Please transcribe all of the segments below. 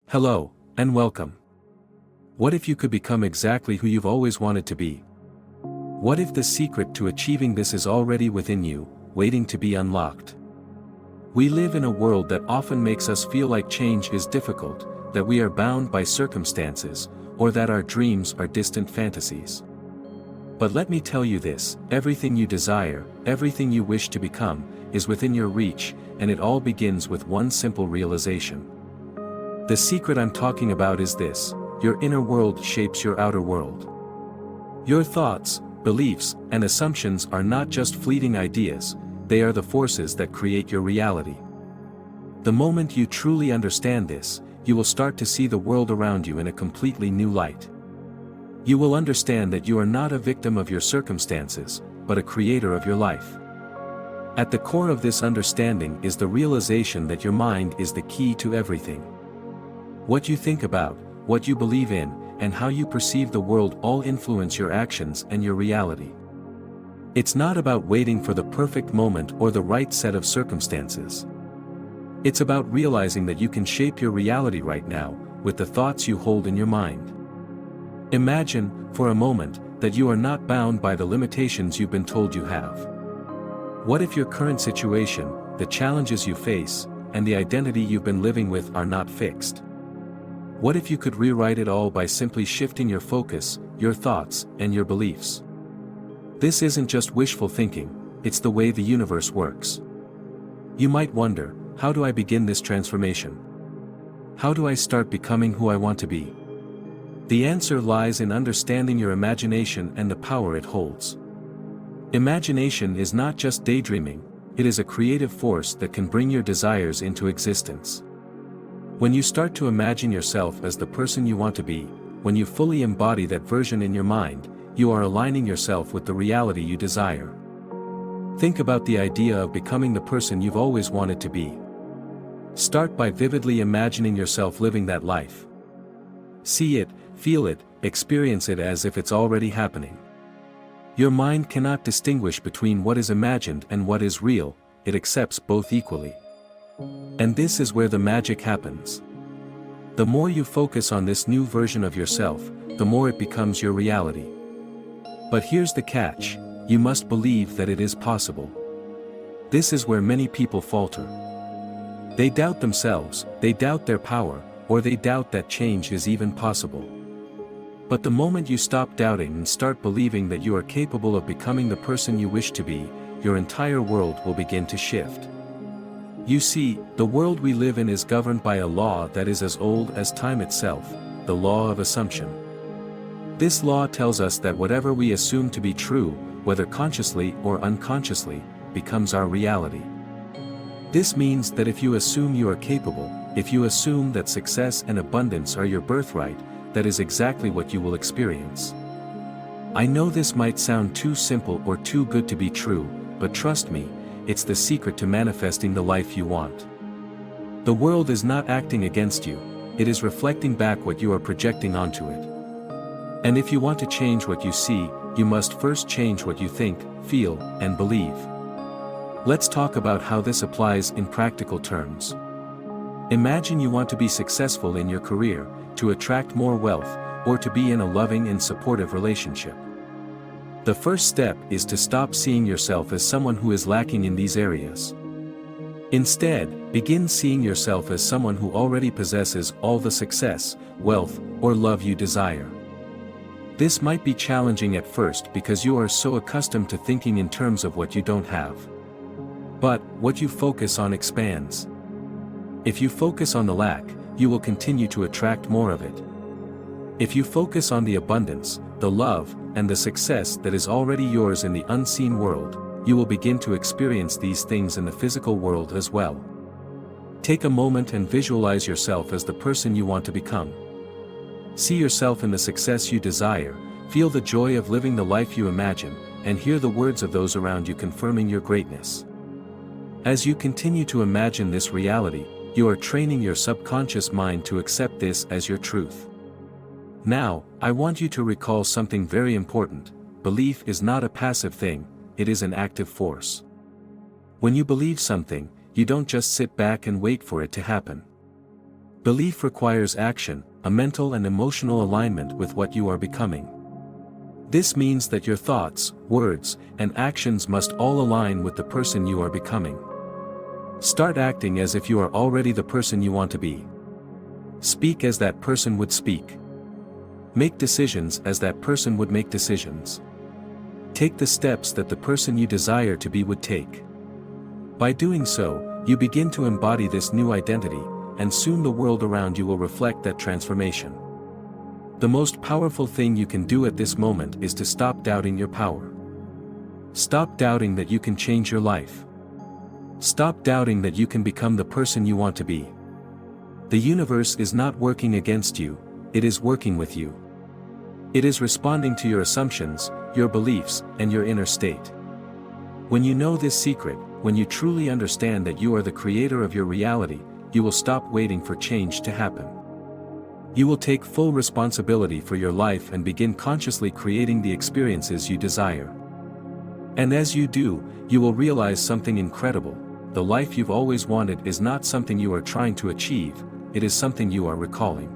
Hello, and welcome. What if you could become exactly who you've always wanted to be? What if the secret to achieving this is already within you, waiting to be unlocked? We live in a world that often makes us feel like change is difficult, that we are bound by circumstances, or that our dreams are distant fantasies. But let me tell you this, everything you desire, everything you wish to become, is within your reach, and it all begins with one simple realization. The secret I'm talking about is this: your inner world shapes your outer world. Your thoughts, beliefs, and assumptions are not just fleeting ideas, they are the forces that create your reality. The moment you truly understand this, you will start to see the world around you in a completely new light. You will understand that you are not a victim of your circumstances, but a creator of your life. At the core of this understanding is the realization that your mind is the key to everything. What you think about, what you believe in, and how you perceive the world all influence your actions and your reality. It's not about waiting for the perfect moment or the right set of circumstances. It's about realizing that you can shape your reality right now, with the thoughts you hold in your mind. Imagine, for a moment, that you are not bound by the limitations you've been told you have. What if your current situation, the challenges you face, and the identity you've been living with are not fixed? What if you could rewrite it all by simply shifting your focus, your thoughts, and your beliefs? This isn't just wishful thinking, it's the way the universe works. You might wonder, how do I begin this transformation? How do I start becoming who I want to be? The answer lies in understanding your imagination and the power it holds. Imagination is not just daydreaming, it is a creative force that can bring your desires into existence. When you start to imagine yourself as the person you want to be, when you fully embody that version in your mind, you are aligning yourself with the reality you desire. Think about the idea of becoming the person you've always wanted to be. Start by vividly imagining yourself living that life. See it, feel it, experience it as if it's already happening. Your mind cannot distinguish between what is imagined and what is real, it accepts both equally. And this is where the magic happens. The more you focus on this new version of yourself, the more it becomes your reality. But here's the catch: you must believe that it is possible. This is where many people falter. They doubt themselves, they doubt their power, or they doubt that change is even possible. But the moment you stop doubting and start believing that you are capable of becoming the person you wish to be, your entire world will begin to shift. You see, the world we live in is governed by a law that is as old as time itself, the law of assumption. This law tells us that whatever we assume to be true, whether consciously or unconsciously, becomes our reality. This means that if you assume you are capable, if you assume that success and abundance are your birthright, that is exactly what you will experience. I know this might sound too simple or too good to be true, but trust me, it's the secret to manifesting the life you want. The world is not acting against you, it is reflecting back what you are projecting onto it. And if you want to change what you see, you must first change what you think, feel, and believe. Let's talk about how this applies in practical terms. Imagine you want to be successful in your career, to attract more wealth, or to be in a loving and supportive relationship. The first step is to stop seeing yourself as someone who is lacking in these areas. Instead, begin seeing yourself as someone who already possesses all the success, wealth, or love you desire. This might be challenging at first because you are so accustomed to thinking in terms of what you don't have. But, what you focus on expands. If you focus on the lack, you will continue to attract more of it. If you focus on the abundance, the love, and the success that is already yours in the unseen world, you will begin to experience these things in the physical world as well. Take a moment and visualize yourself as the person you want to become. See yourself in the success you desire, feel the joy of living the life you imagine, and hear the words of those around you confirming your greatness. As you continue to imagine this reality, you are training your subconscious mind to accept this as your truth. Now, I want you to recall something very important: belief is not a passive thing, it is an active force. When you believe something, you don't just sit back and wait for it to happen. Belief requires action, a mental and emotional alignment with what you are becoming. This means that your thoughts, words, and actions must all align with the person you are becoming. Start acting as if you are already the person you want to be. Speak as that person would speak. Make decisions as that person would make decisions. Take the steps that the person you desire to be would take. By doing so, you begin to embody this new identity, and soon the world around you will reflect that transformation. The most powerful thing you can do at this moment is to stop doubting your power. Stop doubting that you can change your life. Stop doubting that you can become the person you want to be. The universe is not working against you, it is working with you. It is responding to your assumptions, your beliefs, and your inner state. When you know this secret, when you truly understand that you are the creator of your reality, you will stop waiting for change to happen. You will take full responsibility for your life and begin consciously creating the experiences you desire. And as you do, you will realize something incredible. The life you've always wanted is not something you are trying to achieve, it is something you are recalling.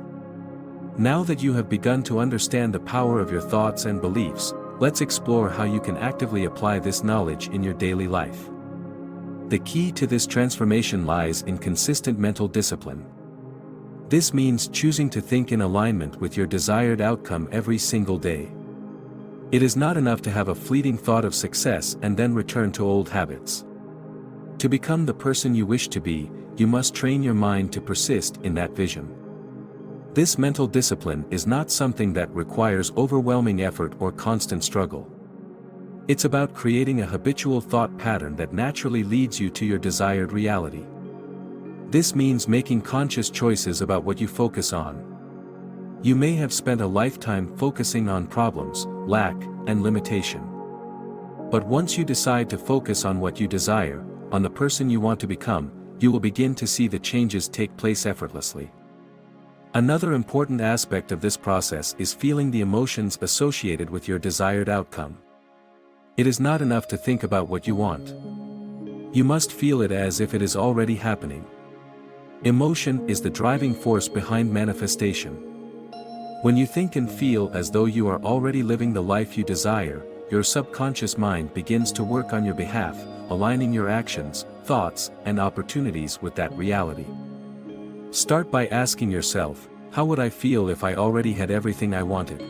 Now that you have begun to understand the power of your thoughts and beliefs, let's explore how you can actively apply this knowledge in your daily life. The key to this transformation lies in consistent mental discipline. This means choosing to think in alignment with your desired outcome every single day. It is not enough to have a fleeting thought of success and then return to old habits. To become the person you wish to be, you must train your mind to persist in that vision. This mental discipline is not something that requires overwhelming effort or constant struggle. It's about creating a habitual thought pattern that naturally leads you to your desired reality. This means making conscious choices about what you focus on. You may have spent a lifetime focusing on problems, lack, and limitation. But once you decide to focus on what you desire, on the person you want to become, you will begin to see the changes take place effortlessly. Another important aspect of this process is feeling the emotions associated with your desired outcome. It is not enough to think about what you want. You must feel it as if it is already happening. Emotion is the driving force behind manifestation. When you think and feel as though you are already living the life you desire, your subconscious mind begins to work on your behalf, aligning your actions, thoughts, and opportunities with that reality. Start by asking yourself, how would I feel if I already had everything I wanted?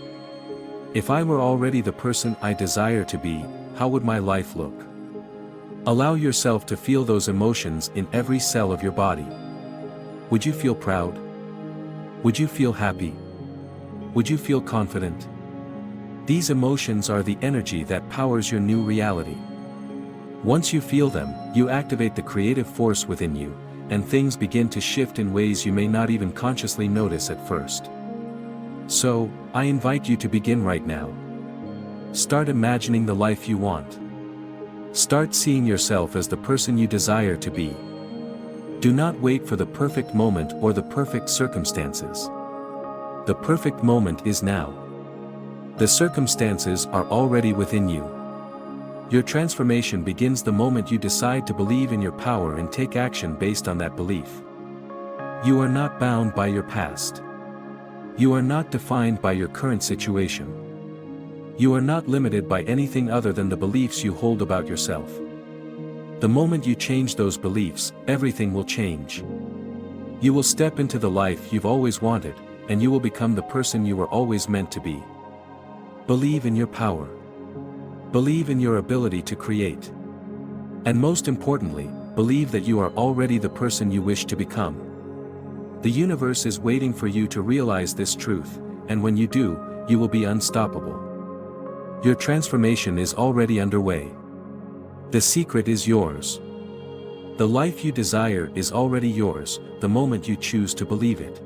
If I were already the person I desire to be, how would my life look? Allow yourself to feel those emotions in every cell of your body. Would you feel proud? Would you feel happy? Would you feel confident? These emotions are the energy that powers your new reality. Once you feel them, you activate the creative force within you, and things begin to shift in ways you may not even consciously notice at first. So, I invite you to begin right now. Start imagining the life you want. Start seeing yourself as the person you desire to be. Do not wait for the perfect moment or the perfect circumstances. The perfect moment is now. The circumstances are already within you. Your transformation begins the moment you decide to believe in your power and take action based on that belief. You are not bound by your past. You are not defined by your current situation. You are not limited by anything other than the beliefs you hold about yourself. The moment you change those beliefs, everything will change. You will step into the life you've always wanted, and you will become the person you were always meant to be. Believe in your power. Believe in your ability to create. And most importantly, believe that you are already the person you wish to become. The universe is waiting for you to realize this truth, and when you do, you will be unstoppable. Your transformation is already underway. The secret is yours. The life you desire is already yours, the moment you choose to believe it.